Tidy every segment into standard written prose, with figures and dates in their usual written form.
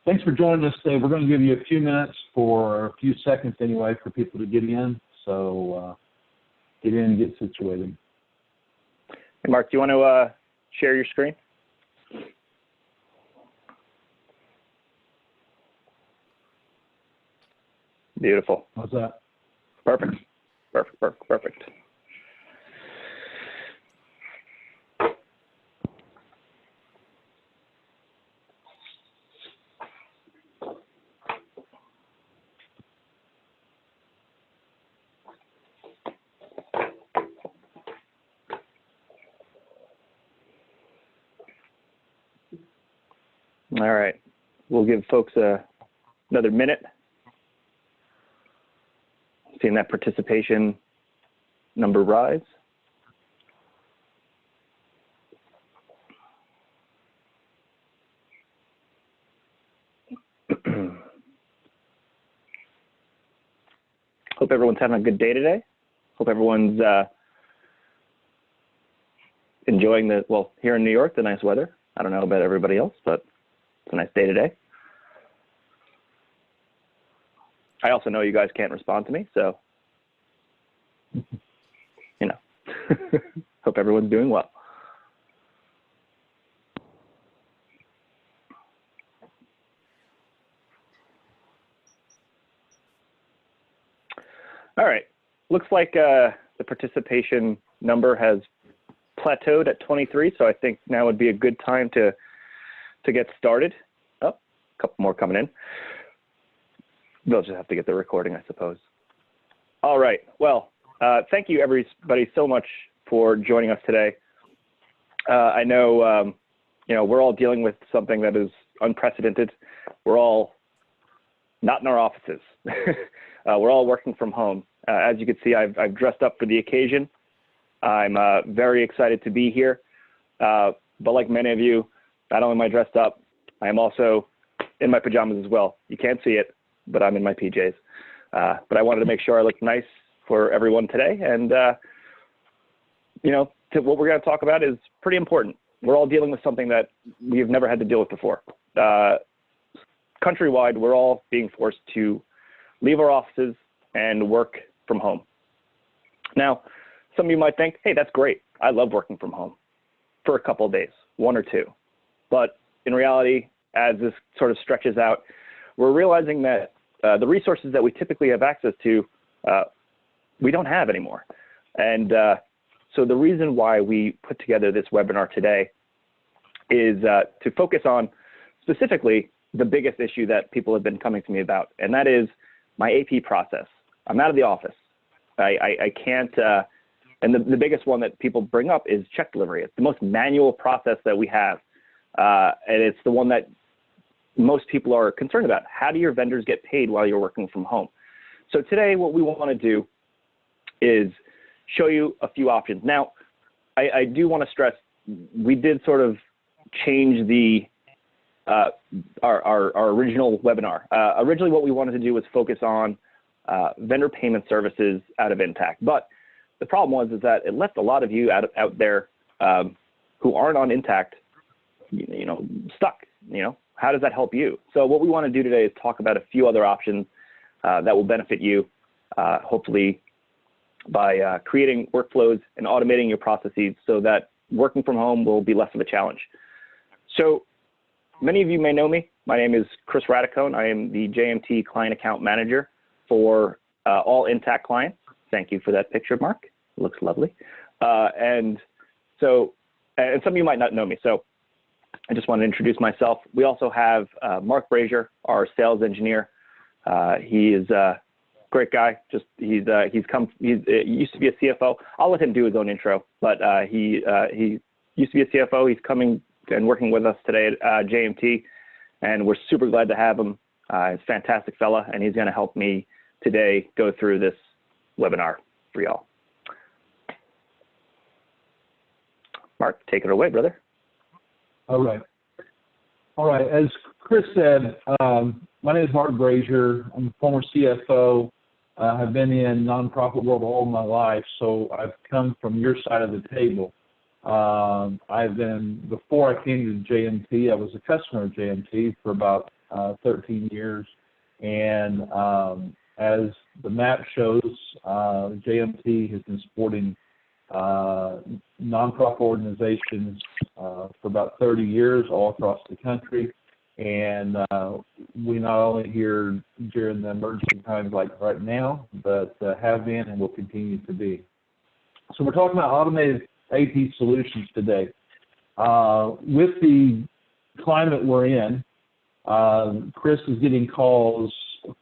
thanks for joining us today. We're going to give you a few minutes for a few seconds anyway for people to get in. So get in and get situated. Hey, Mark, do you want to share your screen? Beautiful. How's that? Perfect. Perfect, perfect, perfect. All right, we'll give folks another minute. Seeing that participation number rise. Hope everyone's having a good day today. Hope everyone's enjoying the, well, here in New York, the nice weather. I don't know about everybody else, but it's a nice day today. I also know you guys can't respond to me, so, you know, hope everyone's doing well. All right, looks like the participation number has plateaued at 23, so I think now would be a good time to get started. Oh, a couple more coming in. They'll just have to get the recording, I suppose. All right, well, thank you everybody so much for joining us today. I know, you know, we're all dealing with something that is unprecedented. We're all not in our offices. We're all working from home. As you can see, I've dressed up for the occasion. I'm very excited to be here. But like many of you, not only am I dressed up, I am also in my pajamas as well. You can't see it, but I'm in my PJs. But I wanted to make sure I look nice for everyone today. And, you know, what we're going to talk about is pretty important. We're all dealing with something that we've never had to deal with before. Countrywide, we're all being forced to leave our offices and work from home. Now, some of you might think, hey, that's great. I love working from home for a couple of days, 1 or 2. But in reality, as this sort of stretches out, we're realizing that the resources that we typically have access to, we don't have anymore. And so the reason why we put together this webinar today is to focus on specifically the biggest issue that people have been coming to me about, and that is my AP process. I'm out of the office. I can't, and the biggest one that people bring up is check delivery. It's the most manual process that we have, and it's the one that most people are concerned about. How do your vendors get paid while you're working from home? So today what we want to do is show you a few options. Now, I do want to stress, we did sort of change the our original webinar. Originally what we wanted to do was focus on vendor payment services out of Intacct. But the problem was is that it left a lot of you out there who aren't on Intacct, you know, stuck. You know, how does that help you? So what we want to do today is talk about a few other options that will benefit you, hopefully by creating workflows and automating your processes so that working from home will be less of a challenge. So many of you may know me. My name is Chris Radicone. I am the JMT Client Account Manager for all Intacct clients. Thank you for that picture, Mark. It looks lovely. And some of you might not know me, so I just want to introduce myself. We also have Mark Braisher, our sales engineer. He is a great guy. He used to be a CFO. I'll let him do his own intro, but he used to be a CFO. He's coming and working with us today at JMT, and we're super glad to have him. He's a fantastic fella, and he's going to help me today go through this webinar for y'all. Mark, take it away, brother. All right. All right. As Chris said, my name is Mark Braisher. I'm a former CFO. I've been in nonprofit world all my life, so I've come from your side of the table. Before I came to JMT, I was a customer of JMT for about 13 years. And as the map shows, JMT has been supporting nonprofit organizations for about 30 years all across the country. And we not only here during the emergency times like right now, but have been and will continue to be. So we're talking about automated AP solutions today. With the climate we're in, Chris is getting calls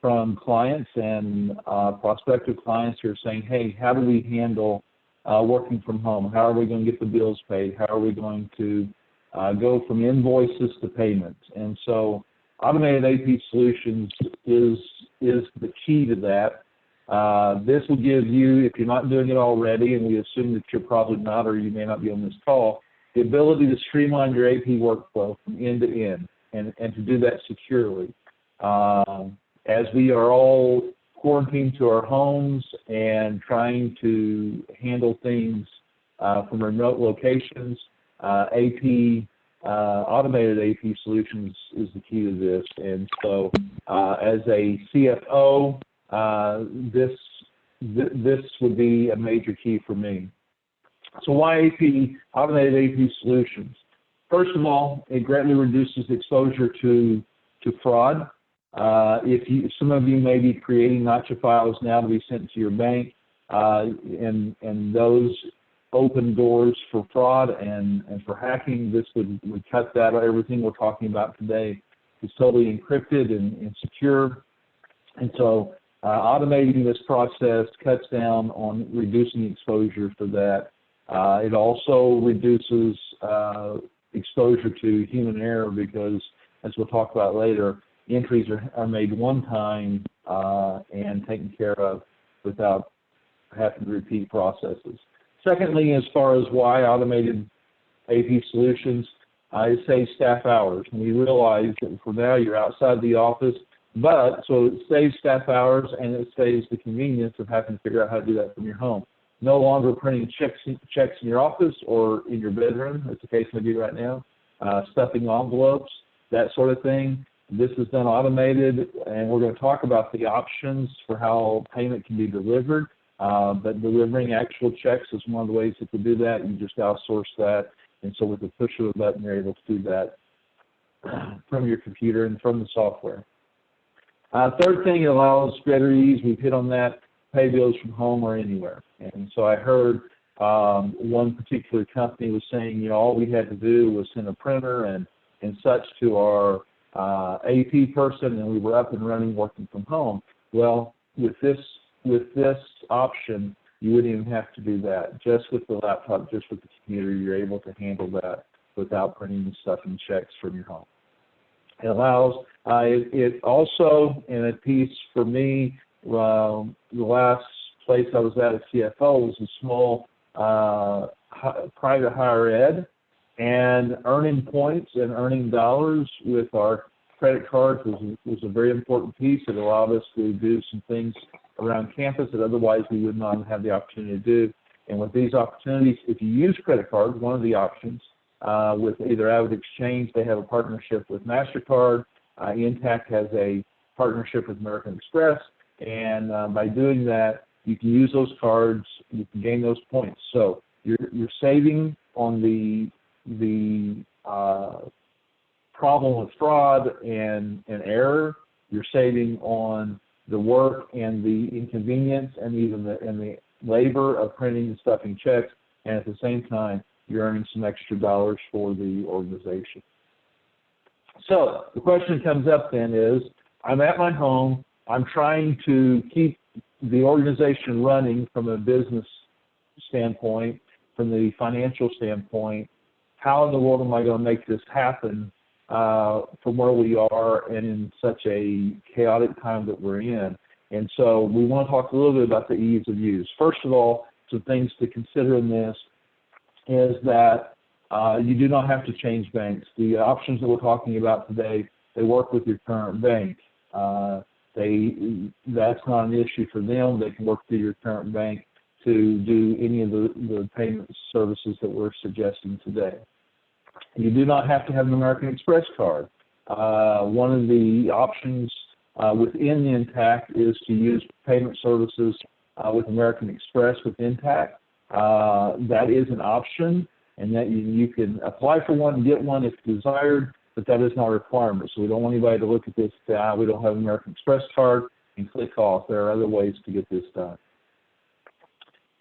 from clients and prospective clients who are saying, hey, how do we handle working from home? How are we going to get the bills paid? How are we going to go from invoices to payments? And so automated AP solutions is the key to that. This will give you, if you're not doing it already, and we assume that you're probably not or you may not be on this call, the ability to streamline your AP workflow from end to end and to do that securely. As we are all quarantined to our homes and trying to handle things from remote locations, automated AP solutions is the key to this. And so as a CFO, this would be a major key for me. So why automated AP solutions? First of all, it greatly reduces exposure to fraud. Some of you may be creating notcha files now to be sent to your bank, and those open doors for fraud and for hacking. This would cut that. Everything we're talking about today is totally encrypted and secure. And so automating this process cuts down on reducing exposure for that. It also reduces exposure to human error because, as we'll talk about later, entries are made one time and taken care of without having to repeat processes. Secondly, as far as why automated AP solutions, it saves staff hours. And we realize that for now you're outside the office, so it saves staff hours and it saves the convenience of having to figure out how to do that from your home. No longer printing checks in your office or in your bedroom, as the case may be right now, stuffing envelopes, that sort of thing. This is done automated, and we're going to talk about the options for how payment can be delivered. But delivering actual checks is one of the ways that to do that. You just outsource that, and so with the push of a button, you're able to do that from your computer and from the software. Third thing, it allows greater ease. We've hit on that. Pay bills from home or anywhere. And so I heard one particular company was saying, all we had to do was send a printer and such to our AP person, and we were up and running working from home. Well, with this option, you wouldn't even have to do that. Just with the laptop, just with the computer, you're able to handle that without printing and stuffing checks from your home. It allows, it also, in a piece for me, the last place I was at CFO was a small private higher ed, and earning points and earning dollars with our credit cards was a very important piece. It allowed us to do some things around campus that otherwise we would not have the opportunity to do. And with these opportunities, if you use credit cards, one of the options, with either Avid Exchange, they have a partnership with MasterCard. Intacct has a partnership with American Express. And by doing that, you can use those cards, you can gain those points. So you're saving on the problem with fraud and error. You're saving on the work and the inconvenience and even the labor of printing and stuffing checks. And at the same time, you're earning some extra dollars for the organization. So the question comes up then is, I'm at my home, I'm trying to keep the organization running from a business standpoint, from the financial standpoint. How in the world am I going to make this happen from where we are and in such a chaotic time that we're in? And so we want to talk a little bit about the ease of use. First of all, some things to consider in this is that you do not have to change banks. The options that we're talking about today, they work with your current bank. That's not an issue for them. They can work through your current bank to do any of the payment services that we're suggesting today. You do not have to have an American Express card. One of the options within Intacct is to use payment services with American Express with Intacct. That is an option, and that you can apply for one and get one if desired, but that is not a requirement. So we don't want anybody to look at this and say, we don't have an American Express card, and click off. There are other ways to get this done.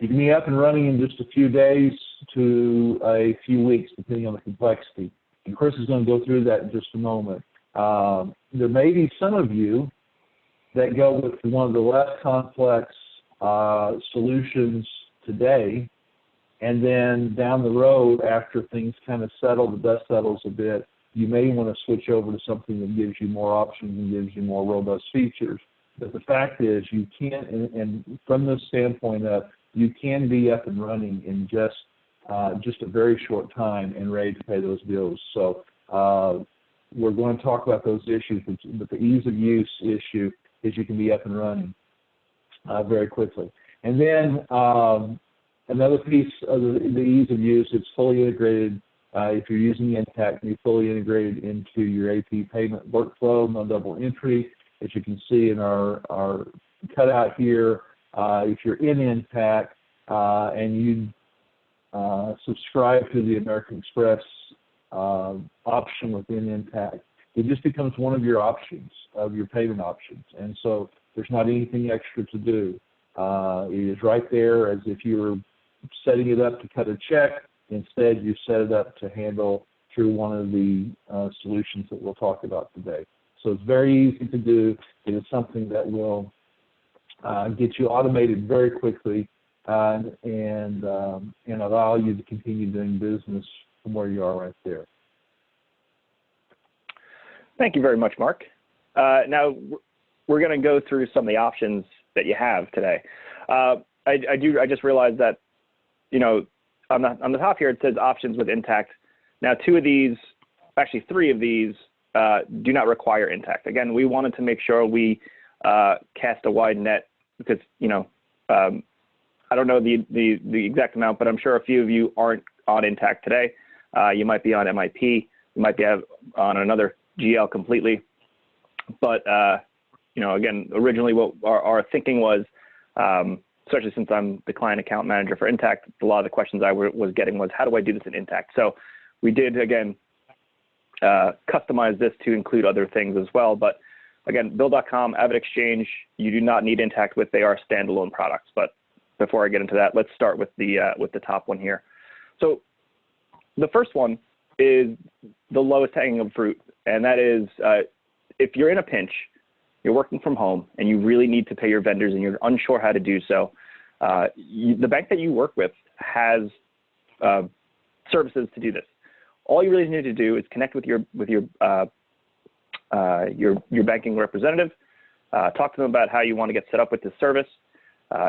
You can be up and running in just a few days to a few weeks, depending on the complexity. And Chris is going to go through that in just a moment. There may be some of you that go with one of the less complex solutions today, and then down the road, after things kind of settle, the dust settles a bit, you may want to switch over to something that gives you more options and gives you more robust features. But the fact is, you can, and from this standpoint of, you can be up and running in just a very short time and ready to pay those bills. So we're going to talk about those issues, but the ease of use issue is you can be up and running very quickly. And then another piece of the ease of use, it's fully integrated. If you're using Intacct, you're fully integrated into your AP payment workflow, no double entry. As you can see in our cutout here, if you're in Intacct and you subscribe to the American Express option within Intacct, it just becomes one of your options, of your payment options. And so there's not anything extra to do. It is right there as if you were setting it up to cut a check. Instead, you set it up to handle through one of the solutions that we'll talk about today. So it's very easy to do. It is something that will get you automated very quickly and allow you to continue doing business from where you are right there. Thank you very much, Mark. Now we're going to go through some of the options that you have today. I just realized that, you know, on the top here it says options with Intacct. Now two of these, actually three of these, do not require Intacct. Again, we wanted to make sure we cast a wide net because, you know, I don't know the exact amount, but I'm sure a few of you aren't on Intacct today. You might be on MIP, you might be on another GL completely. But, you know, again, originally what our thinking was, especially since I'm the client account manager for Intacct, a lot of the questions I was getting was, how do I do this in Intacct? So we did, again, customize this to include other things as well. But again, Bill.com, AvidXchange, you do not need Intacct with. They are standalone products. But before I get into that, let's start with the top one here. So the first one is the lowest hanging fruit, and that is if you're in a pinch, you're working from home, and you really need to pay your vendors, and you're unsure how to do so, the bank that you work with has services to do this. All you really need to do is connect with your banking representative, talk to them about how you want to get set up with this service.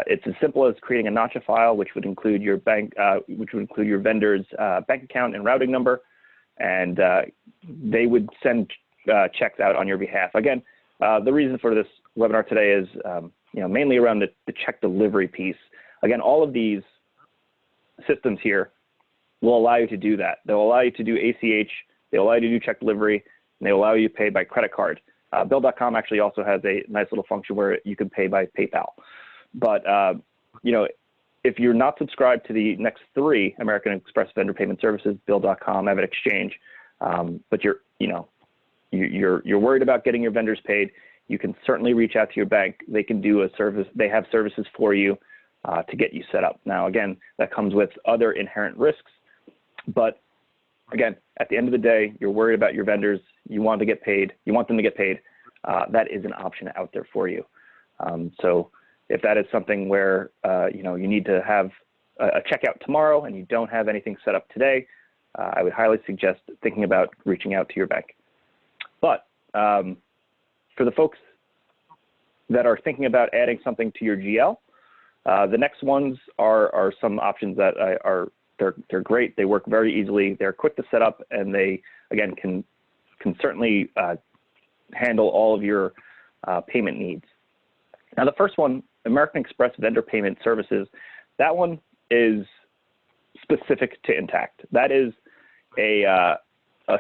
It's as simple as creating a notcha file, which would include your your vendor's bank account and routing number, and they would send checks out on your behalf. Again, the reason for this webinar today is you know, mainly around the check delivery piece. Again, all of these systems here will allow you to do that. They'll allow you to do ACH, they'll allow you to do check delivery, and they'll allow you to pay by credit card. Bill.com actually also has a nice little function where you can pay by PayPal. But you know, if you're not subscribed to the next three American Express vendor payment services, Bill.com, AvidXchange, but you're worried about getting your vendors paid, you can certainly reach out to your bank. They can do a service. They have services for you to get you set up. Now, again, that comes with other inherent risks. But again, at the end of the day, you're worried about your vendors. You want to get paid. You want them to get paid. That is an option out there for you. So if that is something where you know, you need to have a checkout tomorrow and you don't have anything set up today, I would highly suggest thinking about reaching out to your bank. But for the folks that are thinking about adding something to your GL, the next ones are some options that they're great. They work very easily. They're quick to set up, and they again can certainly handle all of your payment needs. Now, the first one, American Express Vendor Payment Services, that one is specific to Intacct. That is a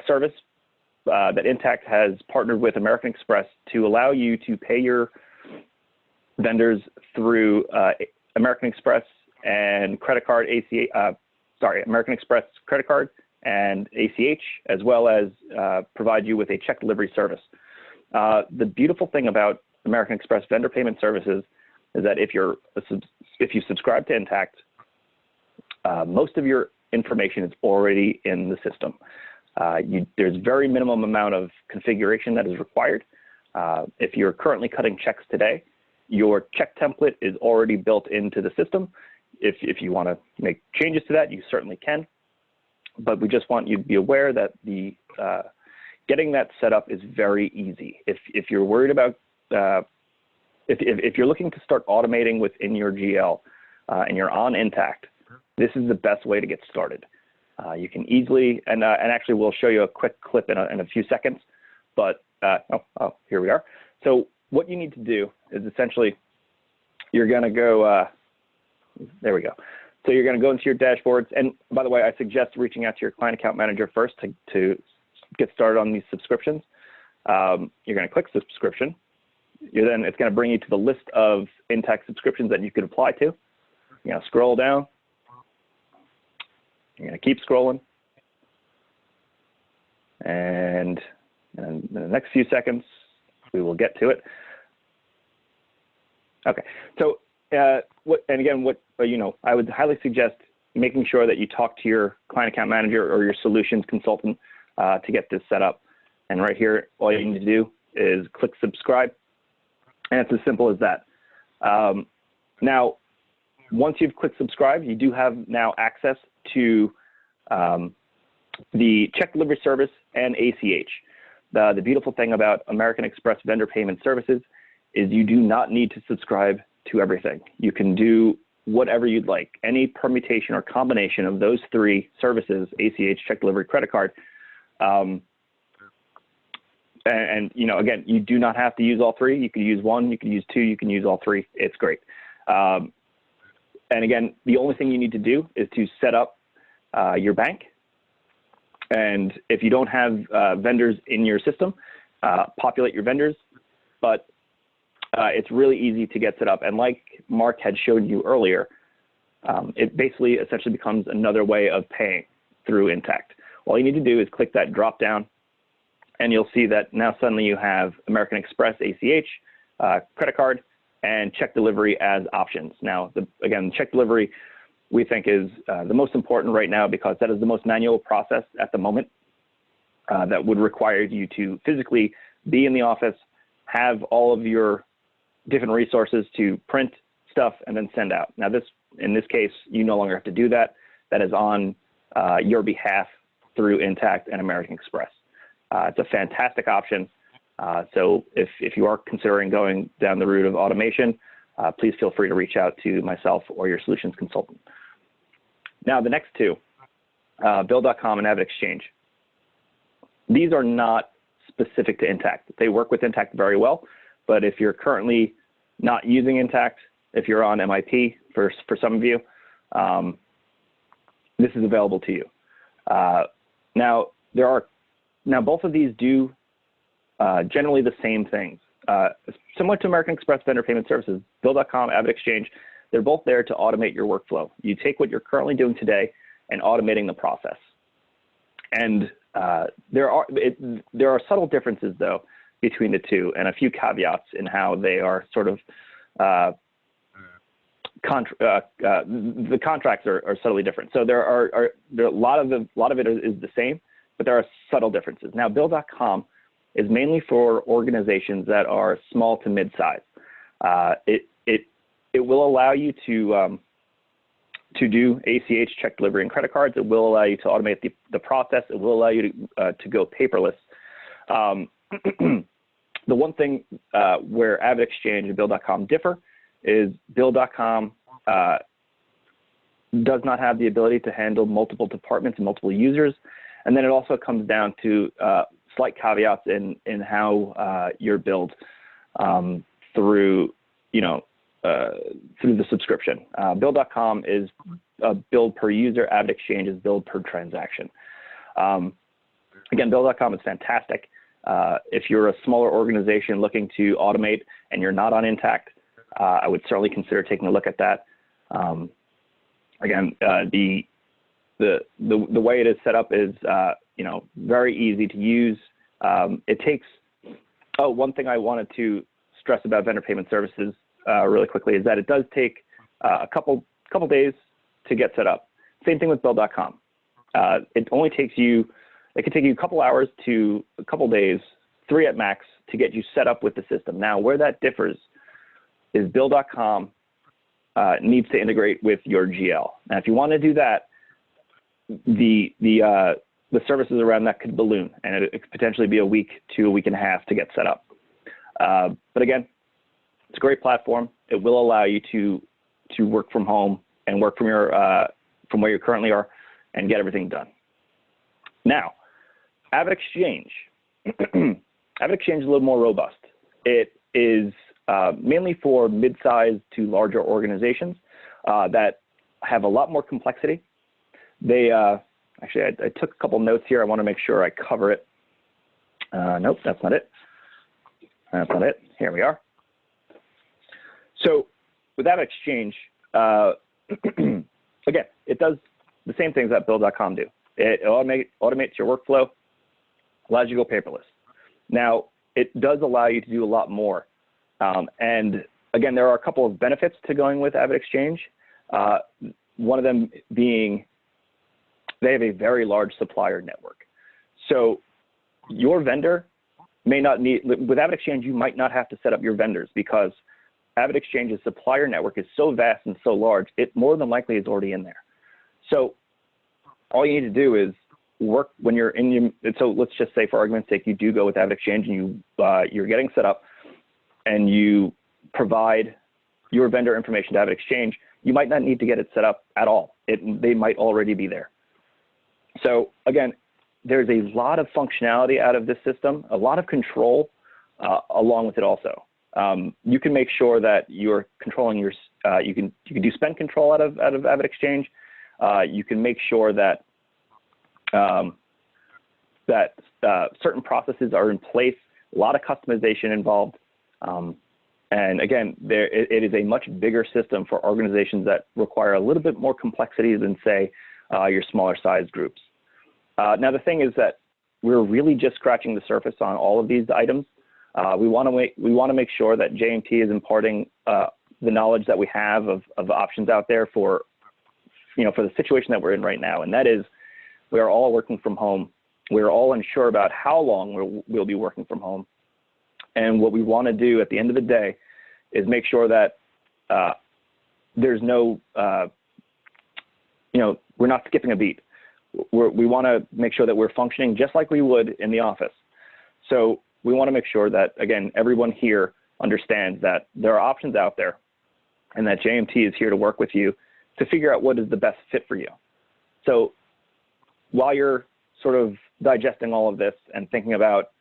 service that Intacct has partnered with American Express to allow you to pay your vendors through American Express and credit card American Express credit card and ACH, as well as provide you with a check delivery service. The beautiful thing about American Express vendor payment services is that if you subscribe to Intacct, most of your information is already in the system. There's very minimum amount of configuration that is required. If you're currently cutting checks today, your check template is already built into the system. If you want to make changes to that, you certainly can. But we just want you to be aware that getting that set up is very easy. If you're worried about, if you're looking to start automating within your GL and you're on Intacct, this is the best way to get started. You can easily, and actually we'll show you a quick clip in a few seconds, but here we are. So what you need to do is essentially, you're gonna go, there we go. So you're gonna go into your dashboards, and by the way, I suggest reaching out to your client account manager first to get started on these subscriptions. You're gonna click subscription. Then it's gonna bring you to the list of Intacct subscriptions that you could apply to. You're gonna scroll down. You're going to keep scrolling, and in the next few seconds, we will get to it. Okay, so I would highly suggest making sure that you talk to your client account manager or your solutions consultant to get this set up. And right here, all you need to do is click subscribe, and it's as simple as that. Now, once you've clicked subscribe, you do have now access to the check delivery service and ACH. The beautiful thing about American Express vendor payment services is you do not need to subscribe to everything. You can do whatever you'd like. Any permutation or combination of those three services, ACH, check delivery, credit card, and again, you do not have to use all three. You can use one, you can use two, you can use all three. It's great. And again, the only thing you need to do is to set up your bank. And if you don't have vendors in your system, populate your vendors. But it's really easy to get set up. And like Mark had showed you earlier, it basically essentially becomes another way of paying through Intacct. All you need to do is click that drop down, and you'll see that now suddenly you have American Express ACH, credit card, and check delivery as options. Now, again, check delivery we think is the most important right now because that is the most manual process at the moment that would require you to physically be in the office, have all of your different resources to print stuff and then send out. Now, in this case, you no longer have to do that. That is on your behalf through Intacct and American Express. It's a fantastic option. So if you are considering going down the route of automation, please feel free to reach out to myself or your solutions consultant. Now, the next two, Bill.com and AvidXchange. These are not specific to Intacct. They work with Intacct very well, but if you're currently not using Intacct, if you're on MIP, for some of you, this is available to you. Now, both of these do generally the same things. Similar to American Express vendor payment services, Bill.com, AvidXchange, they're both there to automate your workflow. You take what you're currently doing today and automating the process. And there are subtle differences, though, between the two, and a few caveats in how they are sort of the contracts are subtly different. So there are a lot of it is the same, but there are subtle differences. Now, Bill.com is mainly for organizations that are small to mid-size. It will allow you to do ACH, check delivery, and credit cards. It will allow you to automate the process. It will allow you to go paperless. The one thing where AvidXchange and Bill.com differ is Bill.com does not have the ability to handle multiple departments and multiple users. And then it also comes down to slight caveats in how you're billed through the subscription. Bill.com is billed per user. AvidXchange is billed per transaction. Again, Bill.com is fantastic. If you're a smaller organization looking to automate and you're not on Intacct, I would certainly consider taking a look at that. Again, the way it is set up is very easy to use. It takes one thing I wanted to stress about vendor payment services really quickly is that it does take a couple days to get set up. Same thing with Bill.com. It only takes you, it can take you a couple hours to a couple days, 3 at max, to get you set up with the system. Now, where that differs is Bill.com needs to integrate with your GL. Now, if you want to do that, the services around that could balloon, and it could potentially be a week to a week and a half to get set up. But again, it's a great platform. It will allow you to work from home and work from your from where you currently are and get everything done. Now, AvidXchange. AvidXchange is a little more robust. It is mainly for mid-sized to larger organizations that have a lot more complexity. They actually, I took a couple notes here. I want to make sure I cover it. Nope, that's not it. That's not it. Here we are. So with AvidXchange, again, it does the same things that Bill.com do. It automates your workflow, allows you to go paperless. Now, it does allow you to do a lot more. And again, there are a couple of benefits to going with AvidXchange. One of them being they have a very large supplier network. So your vendor may not need, with AvidXchange, you might not have to set up your vendors because AvidXchange's supplier network is so vast and so large, it more than likely is already in there. So all you need to do is work when you're in your, so let's just say for argument's sake, you do go with AvidXchange and you're getting set up and you provide your vendor information to AvidXchange, you might not need to get it set up at all. They might already be there. So again, there's a lot of functionality out of this system, a lot of control along with it also. You can make sure that you're controlling your, you can do spend control out of AvidXchange. You can make sure that certain processes are in place, a lot of customization involved. And again, it is a much bigger system for organizations that require a little bit more complexity than, say, your smaller size groups. Now, the thing is that we're really just scratching the surface on all of these items. We want to make sure that JMT is imparting the knowledge that we have of options out there for, for the situation that we're in right now, and that is we are all working from home. We're all unsure about how long we'll be working from home. And what we want to do at the end of the day is make sure that there's no, we're not skipping a beat. We want to make sure that we're functioning just like we would in the office. So we want to make sure that, again, everyone here understands that there are options out there and that JMT is here to work with you to figure out what is the best fit for you. So while you're sort of digesting all of this and thinking about,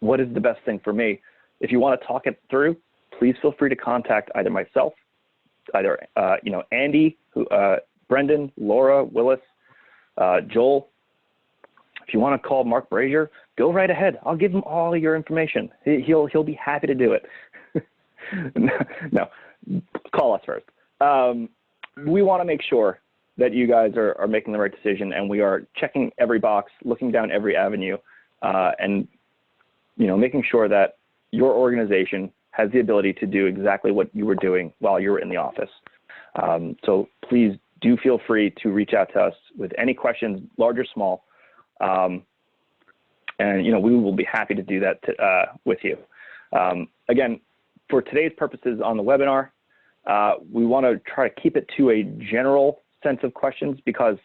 what is the best thing for me, if you want to talk it through, please feel free to contact either myself, either, Andy, Brendan, Laura, Willis, Joel. If you want to call Mark Braisher, go right ahead. I'll give him all your information. He'll be happy to do it. No, call us first. We want to make sure that you guys are making the right decision, and we are checking every box, looking down every avenue, and making sure that your organization has the ability to do exactly what you were doing while you were in the office. So please do feel free to reach out to us with any questions, large or small, and we will be happy to do that with you. Again, for today's purposes on the webinar, we want to try to keep it to a general sense of questions because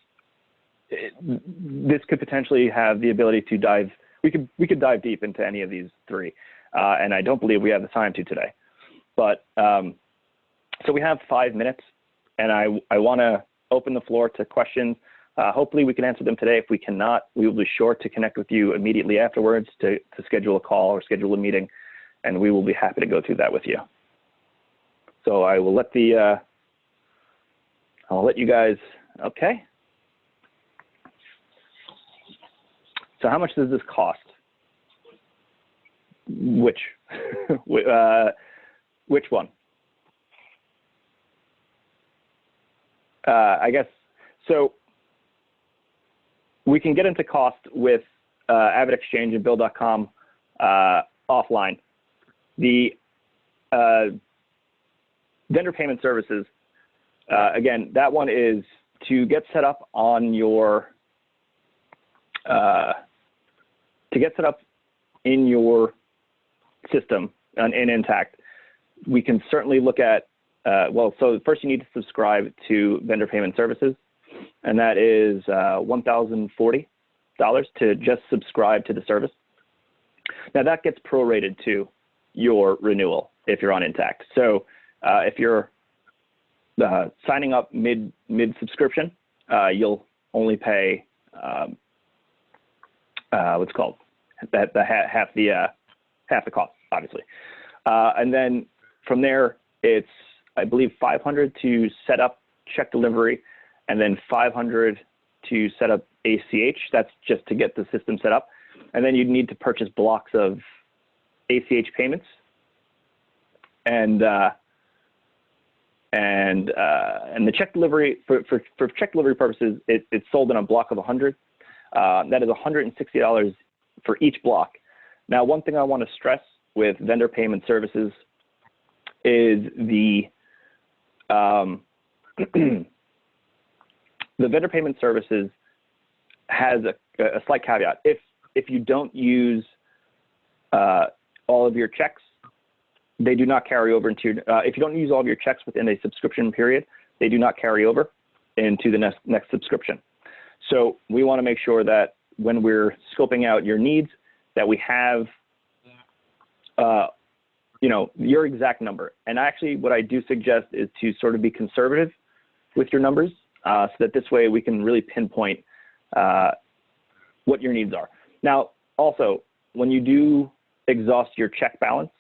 this could potentially have the ability to dive. We could dive deep into any of these three, and I don't believe we have the time to today. But so we have 5 minutes, and I want to open the floor to questions. Hopefully we can answer them today. If we cannot, we will be sure to connect with you immediately afterwards to schedule a call or schedule a meeting, and we will be happy to go through that with you. So I will let I'll let you guys, okay. So how much does this cost? Which which one? I guess, so we can get into cost with AvidXchange and Bill.com offline. The vendor payment services, again, that one is to get set up on your, to get set up in your system in Intacct. We can certainly look at, well, so first you need to subscribe to vendor payment services, and that is $1,040 to just subscribe to the service. Now that gets prorated to your renewal if you're on Intacct. So if you're signing up mid subscription, you'll only pay what's called half the cost, obviously, and then from there it's, I believe, $500 to set up check delivery, and then $500 to set up ACH. That's just to get the system set up, and then you'd need to purchase blocks of ACH payments, and the check delivery for check delivery purposes, it's sold in a block of 100. That is $160 for each block. Now, one thing I want to stress with vendor payment services is the the vendor payment services has a slight caveat. If you don't use all of your checks, they do not carry over into if you don't use all of your checks within a subscription period, they do not carry over into the next subscription. So we want to make sure that when we're scoping out your needs, that we have you know, your exact number. And actually what I do suggest is to sort of be conservative with your numbers, so that this way we can really pinpoint what your needs are. Now, also, when you do exhaust your check balance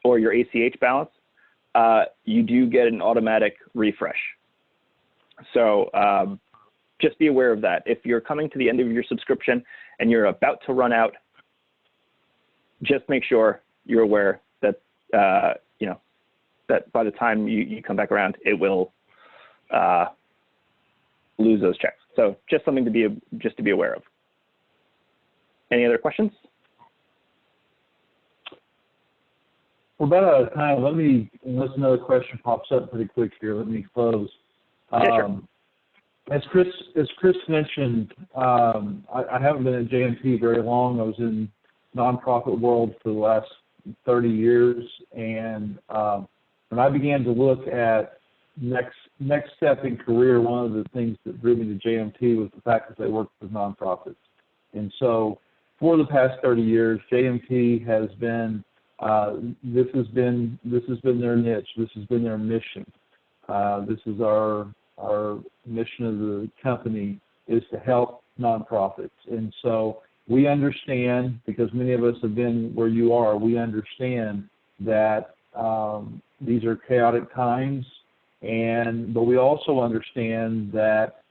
or your ACH balance, you do get an automatic refresh. So just be aware of that. If you're coming to the end of your subscription and you're about to run out, just make sure you're aware that you know, that by the time you come back around, it will lose those checks. So just something to be aware of. Any other questions? We're about out of time. Unless another question pops up pretty quick here, let me close. Yeah, sure. As Chris mentioned, I haven't been at JMT very long. I was in nonprofit world for the last 30 years, and when I began to look at next step in career, one of the things that drew me to JMT was the fact that they worked with nonprofits. And so for the past 30 years, JMT has been this has been their niche. This has been their mission. This is our mission of the company, is to help nonprofits. And so we understand, because many of us have been where you are, we understand that these are chaotic times, but we also understand that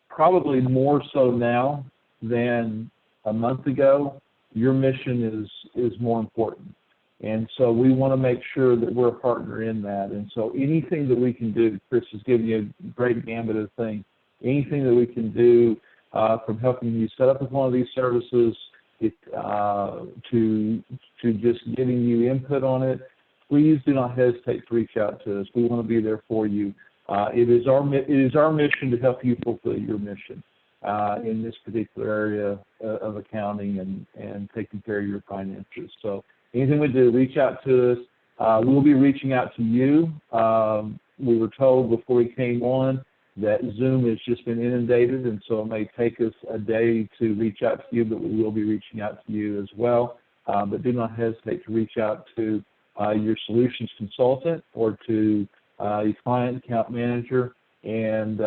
probably more so now than a month ago, your mission is more important. And so we want to make sure that we're a partner in that. And so anything that we can do, Chris has given you a great gambit of things, anything that we can do from helping you set up with one of these services to just getting you input on it, please do not hesitate to reach out to us. We want to be there for you. It is our mission to help you fulfill your mission in this particular area of accounting and taking care of your finances. So anything we do, reach out to us. We'll be reaching out to you. We were told before we came on that Zoom has just been inundated, and so it may take us a day to reach out to you, but we will be reaching out to you as well. But do not hesitate to reach out to your solutions consultant or to your client account manager, and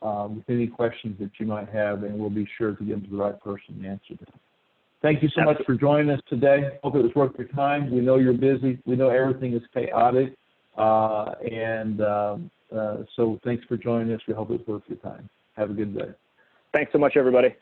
with any questions that you might have, and we'll be sure to get them to the right person to answer them. Thank you so much for joining us today. Hope it was worth your time. We know you're busy. We know everything is chaotic. So thanks for joining us. We hope it's worth your time. Have a good day. Thanks so much, everybody.